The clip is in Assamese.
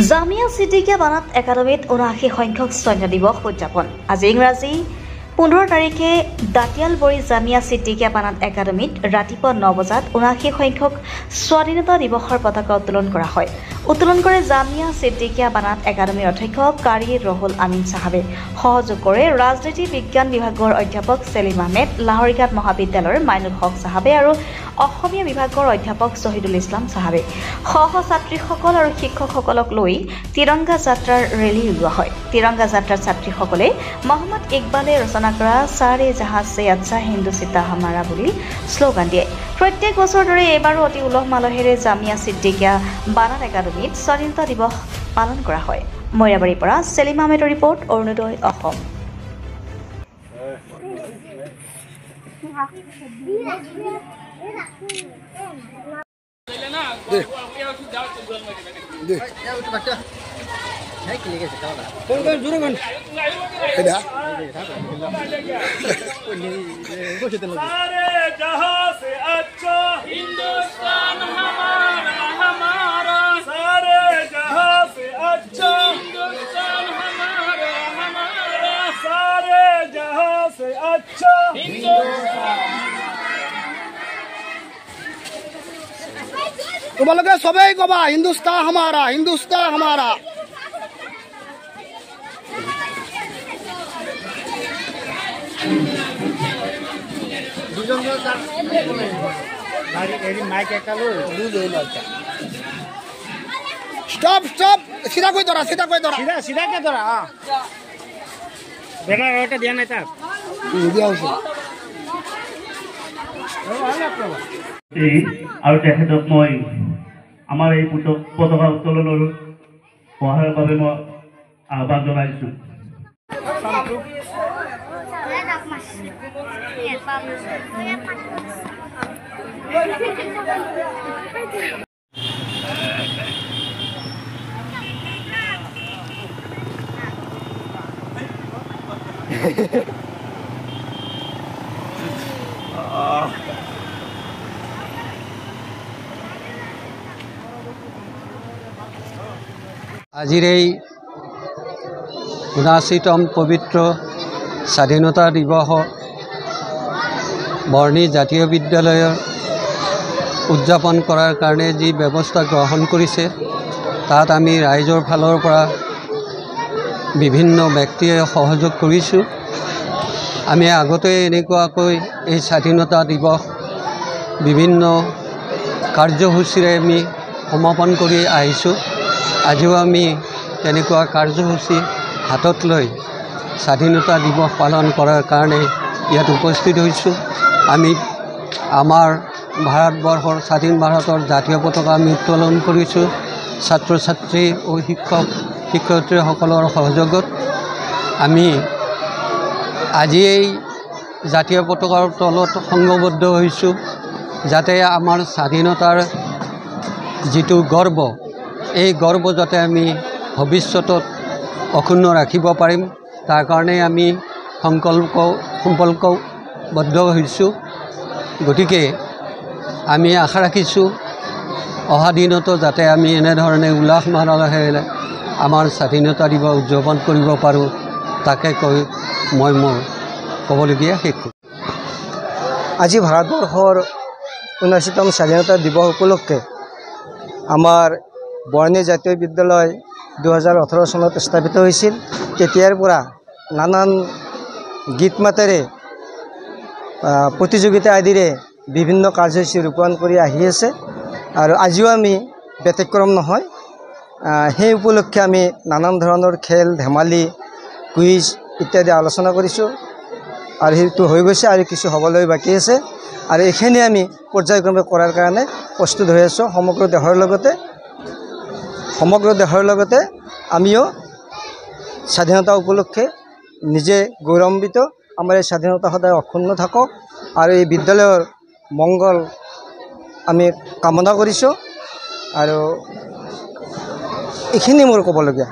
জামিয়া ছিদ্দিকিয়া বানাত একাডেমীত ৭৯ সংখ্যক সৈন্য দিৱস উদযাপন। আজি ইংৰাজী ১৫ তাৰিখে দাতিয়ালবৰী জামিয়া ছিদ্দিকিয়া বানাত একাডেমীত ৰাতিপুৱা ৯ বজাত ৭৯ সংখ্যক স্বাধীনতা দিৱসৰ পতাকা উত্তোলন কৰা হয়। উত্তোলন কৰে জামিয়া ছিদ্দিকিয়া বানাত একাডেমীৰ অধ্যক্ষ কাৰী ৰহুল আমিন সাহাবে। সহযোগ কৰে ৰাজনীতি বিজ্ঞান বিভাগৰ অধ্যাপক সেলিম আহমেদ, লাহৰিঘাট মহাবিদ্যালয়ৰ মাইনুল হক সাহাবে আৰু অসমীয়া বিভাগৰ অধ্যাপক শহীদুল ইছলাম সাহাবে। ছাত্ৰীসকল আৰু শিক্ষকসকলক লৈ তিৰংগা যাত্ৰাৰ ৰেলী উলিওৱা হয়। তিৰংগা যাত্ৰাৰ ছাত্ৰীসকলে মহম্মদ ইকবালে ৰচনা কৰা সাৰে জাহাজ সে আচ্ছা হিন্দুস্তান হামাৰা বুলি শ্লোগান দিয়ে। প্ৰত্যেক বছৰৰ দৰে এইবাৰো অতি উলহ মালহেৰে জামিয়া ছিদ্দিকিয়া বানাত একাডেমীত স্বাধীনতা দিৱস পালন কৰা হয়। মৰিয়াবাৰীৰ পৰা সেলিম আহমেদৰ ৰিপৰ্ট, অৰুণোদয় অসম। তোমালোকে সবাই কবা হিন্দুস্তান হামারা, হিন্দুস্তান হামারা। স্টপ স্টপ, সিধা কই ধরা, সিধা কই ধরা, সিধা কে ধরা। বেনার ওটা দিয়া নাই তা দিয়া হইছে। আৰু তেখেতক মই আমাৰ এই পতাকা উত্তোলনৰ সহায়ৰ বাবে মই আহ্বান জনাইছোঁ। আজিৰ এই ৭৯তম পবিত্ৰ স্বাধীনতা দিৱসত বৰ্ণি জাতীয় বিদ্যালয়ৰ উদযাপন কৰাৰ কাৰণে যি ব্যৱস্থা গ্ৰহণ কৰিছে, তাত আমি ৰাইজৰ ফালৰ পৰা বিভিন্ন ব্যক্তিয়ে সহযোগ কৰিছোঁ। আমি আগতে এনেকুৱাকৈ এই স্বাধীনতা দিৱস বিভিন্ন কাৰ্যসূচীৰে আমি সমাপন কৰি আহিছোঁ। আজিও আমি তেনেকুৱা কাৰ্যসূচী হাতত লৈ স্বাধীনতা দিৱস পালন কৰাৰ কাৰণে ইয়াত উপস্থিত হৈছোঁ। আমি আমাৰ ভাৰতবৰ্ষৰ স্বাধীন ভাৰতৰ জাতীয় পতাকা আমি উত্তোলন কৰিছোঁ। ছাত্ৰ ছাত্ৰী আৰু শিক্ষক শিক্ষয়িত্ৰীসকলৰ সহযোগত আমি আজি এই জাতীয় পতাকাৰ তলত সংঘবদ্ধ হৈছোঁ, যাতে আমাৰ স্বাধীনতাৰ যিটো গৰ্ব, এই গৰ্ব যাতে আমি ভৱিষ্যতত অক্ষুণ্ণ ৰাখিব পাৰিম, তাৰ কাৰণে আমি সংকল্পবদ্ধ হৈছোঁ। গতিকে আমি আশা ৰাখিছোঁ অহা দিনতো যাতে আমি এনেধৰণে উল্লাস মালহেৰে আমাৰ স্বাধীনতা দিৱস উদযাপন কৰিব পাৰোঁ, তাকে কৈ মই মোৰ ক'বলগীয়া শেষ কৰোঁ। আজি ভাৰতবৰ্ষৰ ৭৯তম স্বাধীনতা দিৱস উপলক্ষে আমাৰ বৰ্ণি জাতীয় বিদ্যালয় ২০১৮ চনত স্থাপিত হৈছিল। তেতিয়াৰ পৰা নানান গীত মাতেৰে প্ৰতিযোগিতা আদিৰে বিভিন্ন কাৰ্যসূচী ৰূপায়ণ কৰি আহি আছে আৰু আজিও আমি ব্যতিক্ৰম নহয়। সেই উপলক্ষে আমি নানান ধৰণৰ খেল ধেমালি, কুইজ ইত্যাদি আলোচনা কৰিছোঁ আৰু সেইটো হৈ গৈছে আৰু কিছু হ'বলৈ বাকী আছে আৰু এইখিনি আমি পৰ্যায়ক্ৰমে কৰাৰ কাৰণে প্ৰস্তুত হৈ আছোঁ। সমগ্ৰ দেশৰ লগতে আমিও স্বাধীনতা উপলক্ষে নিজে গৌৰৱান্বিত। আমাৰ এই স্বাধীনতা সদায় অক্ষুণ্ণ থাকক আৰু এই বিদ্যালয়ৰ মংগল আমি কামনা কৰিছোঁ আৰু এইখিনি মোৰ ক'বলগীয়া।